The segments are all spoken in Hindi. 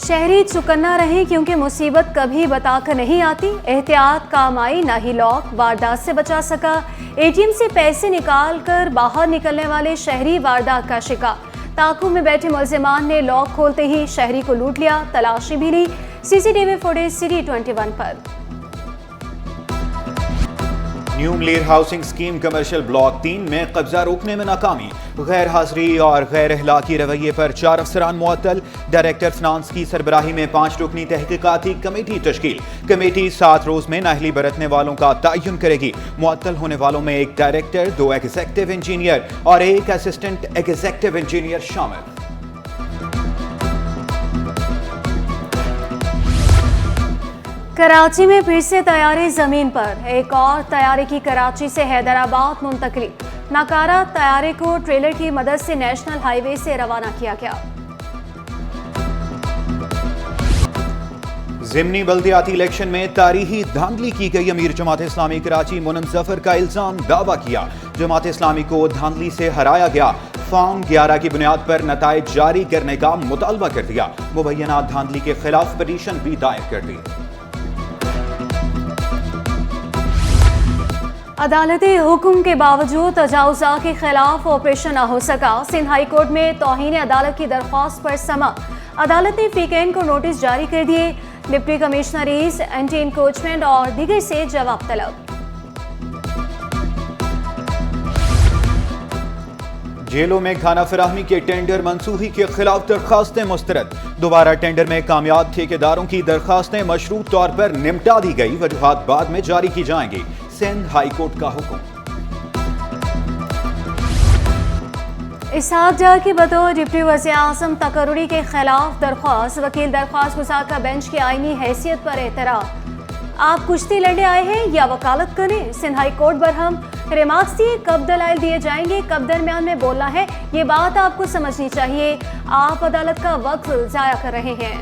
शहरी चौकन्ना रहे क्योंकि मुसीबत कभी बताकर नहीं आती। एहतियात काम आई ना ही लॉक वारदात से बचा सका। एटीएम से पैसे निकाल कर बाहर निकलने वाले शहरी वारदात का शिकार। ताकू में बैठे मुलजिमान ने लॉक खोलते ही शहरी को लूट लिया। तलाशी भी ली। सीसीटीवी फुटेज सिटी 21 पर। न्यू मलेर हाउसिंग स्कीम कमर्शियल ब्लॉक 3 में कब्जा रोकने में नाकामी। गैर हाजिरी और गैर अखलाकी रवैये पर 4 अफसरान मुअत्तल। डायरेक्टर फिनांस की सरबराही में 5 रुकनी तहकीकाती कमेटी तश्कील। कमेटी 7 रोज में नाअहली बरतने वालों का तयन करेगी। मुअत्तल होने वालों में 1 डायरेक्टर, 2 एग्जीक्यूटिव इंजीनियर और 1 असिस्टेंट एग्जीक्यूटिव इंजीनियर शामिल। कराची में फिर से तैयारी जमीन पर। एक और तैयारी की कराची से हैदराबाद मुंतकली। नाकारा तैयारे को ट्रेलर की मदद से नेशनल हाईवे से रवाना किया गया। ज़िमनी बल्दियाती इलेक्शन में तारीखी धांधली की गई। अमीर जमात इस्लामी कराची मुनम जफर का इल्जाम दावा किया। जमात इस्लामी को धांधली से हराया गया। फॉर्म 11 की बुनियाद पर नताइज जारी करने का मुतालबा कर दिया। मुबैना धांधली के खिलाफ पिटीशन भी दायर कर दी। अदालती हुक्म के बावजूद तजावुज़ा के खिलाफ ऑपरेशन न हो सका। सिंध हाई कोर्ट में तौहीन अदालत की दरख्वास्त पर समा। अदालत ने फीकेन को नोटिस जारी कर दिए। डिप्टी कमिश्नरीज, एंटी इंक्रोचमेंट और दीगर से जवाब तलब। जेलों में खाना फराहमी के टेंडर मंसूखी के खिलाफ दरखास्तें मुस्तरद। दोबारा टेंडर में कामयाब ठेकेदारों की दरखास्तें मशरूत तौर पर निपटा दी गई। वजूहात बाद में जारी की जाएंगी। सिंध हाई कोर्ट का हुक्म। इसहाक डार की बतौर डिप्टी वज़ीर आज़म तकर्रुरी के खिलाफ दरख्वास्त। वकील दरख्वास्त गुजार का बेंच की आईनी हैसियत पर एतराज़। आप कुश्ती लड़ने आए हैं या वकालत करें? Sindh high court Barham. Remarks दिए कब दलाइल दिए जाएंगे, कब दरमियान में बोलना है, ये बात आपको समझनी चाहिए। आप अदालत का वक्त जाया कर रहे हैं।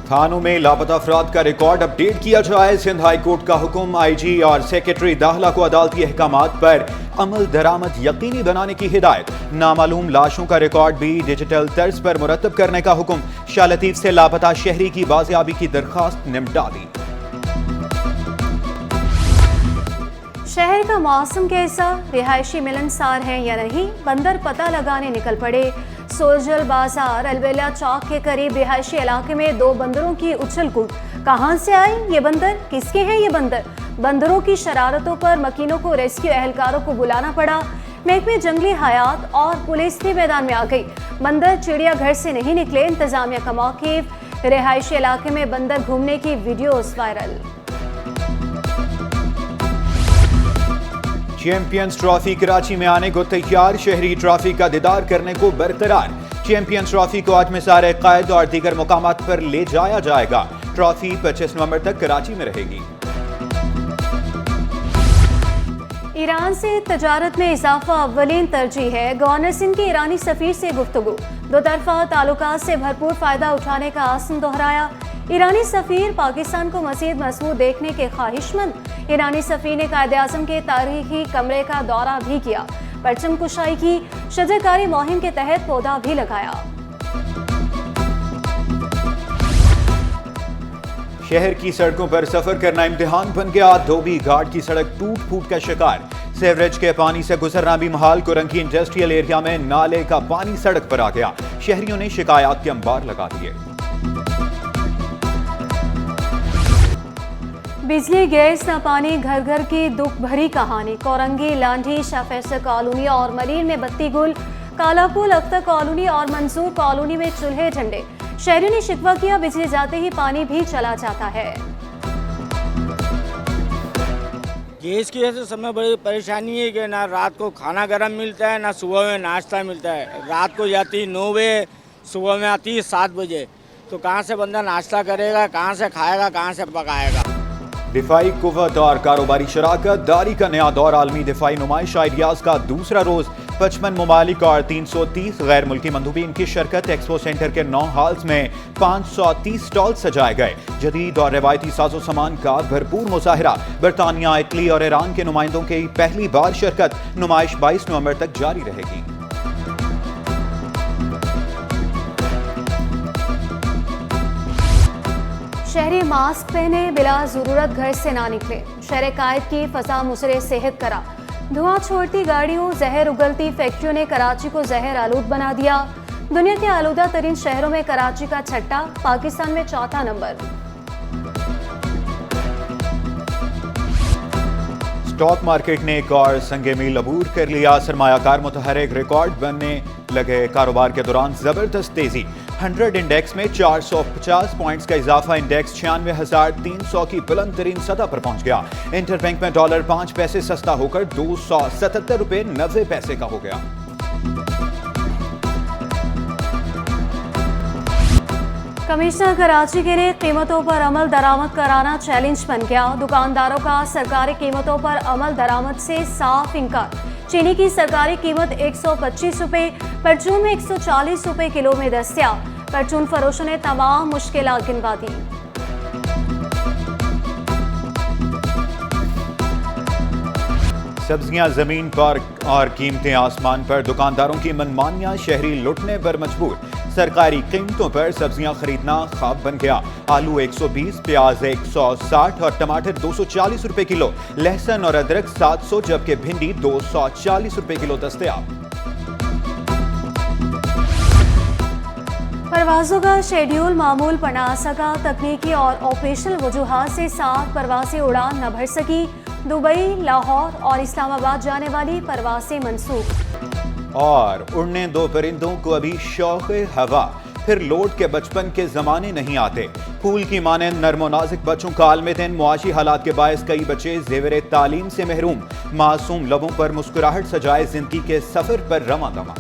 थानों में लापता अफराद का रिकॉर्ड अपडेट किया जाए। सिंध हाई कोर्ट का हुक्म। आईजी और सेक्रेटरी दाखिला को अदालती अहकामात पर अमल दरामद यकीनी बनाने की हिदायत। नामालूम लाशों का रिकॉर्ड भी डिजिटल तर्ज पर मुरतब करने का हुक्म। शाह लतीफ से लापता शहरी की बाजियाबी की दरखास्त निपटा दी। शहर का मौसम कैसा? रिहायशी मिलनसार है या नहीं? बंदर पता लगाने निकल पड़े। सोजल बाजार अलवेला चौक के करीब रिहायशी इलाके में 2 बंदरों की उछल कूद। कहां से आए ये बंदर? किसके हैं ये बंदर? बंदरों की शरारतों पर मकीनों को रेस्क्यू एहलकारों को बुलाना पड़ा। महकमे जंगली हयात और पुलिस भी मैदान में आ गई। बंदर चिड़ियाघर से नहीं निकले। इंतजामिया का मौक़िफ़। रिहायशी इलाके में बंदर घूमने की videos viral. Champions trophy Karachi में आने को तैयार। शहरी ट्रॉफी का दीदार करने को बरकरार। चैंपियंस ट्रॉफी को आज में सारे कायद और दीगर मुकामात पर ले जाया जाएगा। ट्रॉफी 25 नवंबर तक कराची में रहेगी। ईरान से तजारत में इजाफा अव्वलीन तरजीह है। गवर्नर सिंध के ईरानी सफीर से गुफ्तगू। दो तरफा ताल्लुकात से भरपूर फायदा उठाने का आज़म दोहराया। ईरानी सफीर पाकिस्तान को मज़ीद मजबूत देखने के ख्वाहिशमंद। ईरानी सफीर ने कायदे आज़म के तारीखी कमरे का दौरा भी किया। परचम कुशाई की। शजरकारी मुहिम के तहत पौधा भी लगाया। शहर की सड़कों पर सफर करना इम्तिहान बन गया। धोबी घाट की सड़क टूट फूट का शिकार। सेवरेज के पानी से गुजरना भी महाल। कुरंकी इंडस्ट्रियल एरिया में नाले का पानी सड़क पर आ गया। शहरियों ने शिकायत के अंबार लगा दिए। बिजली, गैस न पानी, घर घर की दुख भरी कहानी। कोरंगी, लांढी, शाह फैसल कॉलोनी और मरीन में बत्ती गुल। कालापुल, अख्तर कॉलोनी और मंसूर कॉलोनी में चूल्हे झंडे। शहरियों ने शिकवा किया, बिजली जाते ही पानी भी चला जाता है। गैस की वजह से समय बड़ी परेशानी है कि ना रात को खाना गर्म मिलता है, ना सुबह में नाश्ता मिलता है। रात को जाती 9 बजे, सुबह में आती 7 बजे। तो कहाँ से बंदा नाश्ता करेगा, कहाँ से खाएगा, कहाँ से पकाएगा? दिफाई कुव्वत और कारोबारी शराकत दारी का नया दौर। आलमी दिफाई नुमाइश आइडियाज का दूसरा रोज। 55 ममालिक और 330 गैर मुल्की मंदूबीन की शिरकत। एक्सपो सेंटर के 9 हॉल्स में 530 स्टॉल सजाए गए। जदीद और रवायती साजो सामान का भरपूर मुजाहरा। बरतानिया, इटली और ईरान के नुमाइंदों की पहली बार शिरकत। नुमाइश 22 नवंबर तक जारी रहेगी। शहरी मास्क पहने, बिला जरूरत घर से ना निकले। शहर कायद की फजा मुसरे सेहत करा। धुआं छोड़ती गाड़ियों, जहर उगलती फैक्ट्रियों ने कराची को जहर आलूद बना दिया। दुनिया के आलूदा तरीन शहरों में कराची का छठा, पाकिस्तान में चौथा नंबर। स्टॉक मार्केट ने एक और संगे मील अबूर कर लिया। सरमायाकार मुतहरिक रिकॉर्ड बनने लगे। कारोबार के दौरान जबरदस्त तेजी। 100 इंडेक्स में 450 पॉइंट्स का इजाफा। इंडेक्स 96,300 की बुलंद तरीन सतह पर पहुंच गया। इंटरबैंक में डॉलर 5 पैसे सस्ता होकर 277 रुपए 90 पैसे का हो गया। कमिश्नर कराची के लिए कीमतों पर अमल दरामद कराना चैलेंज बन गया। दुकानदारों का सरकारी कीमतों पर अमल दरामद से साफ इनकार। चीनी की सरकारी कीमत 125 रुपए, परचून में 140 रुपए किलो में दस्तयाब। परचून फरोशों ने तमाम मुश्किलात गिनवा दी। सब्जियां जमीन पर और कीमतें आसमान पर। दुकानदारों की मनमानियां शहरी लुटने पर मजबूर। सरकारी कीमतों पर सब्जियां खरीदना ख्वाब बन गया। आलू 120, प्याज 160 और टमाटर 240 रुपए किलो। लहसुन और अदरक 700 जबकि भिंडी 240 रुपए किलो दस्तयाब। परवाजों का शेड्यूल मामूल पर ना सका। तकनीकी और ऑपरेशनल वजूहात से 7 परवासें उड़ान न भर सकी। दुबई, लाहौर और इस्लामाबाद जाने वाली परवासें मनसूख। और उड़ने दो परिंदों को अभी शौक हवा। फिर लौट के बचपन के जमाने नहीं आते। फूल की माने नर्मो नाजुक बच्चों का आलमे दिन। मुआशी हालात के बायस कई बच्चे जेवरे तालीम से महरूम। मासूम लबों पर मुस्कुराहट सजाए जिंदगी के सफर पर रवां दवा।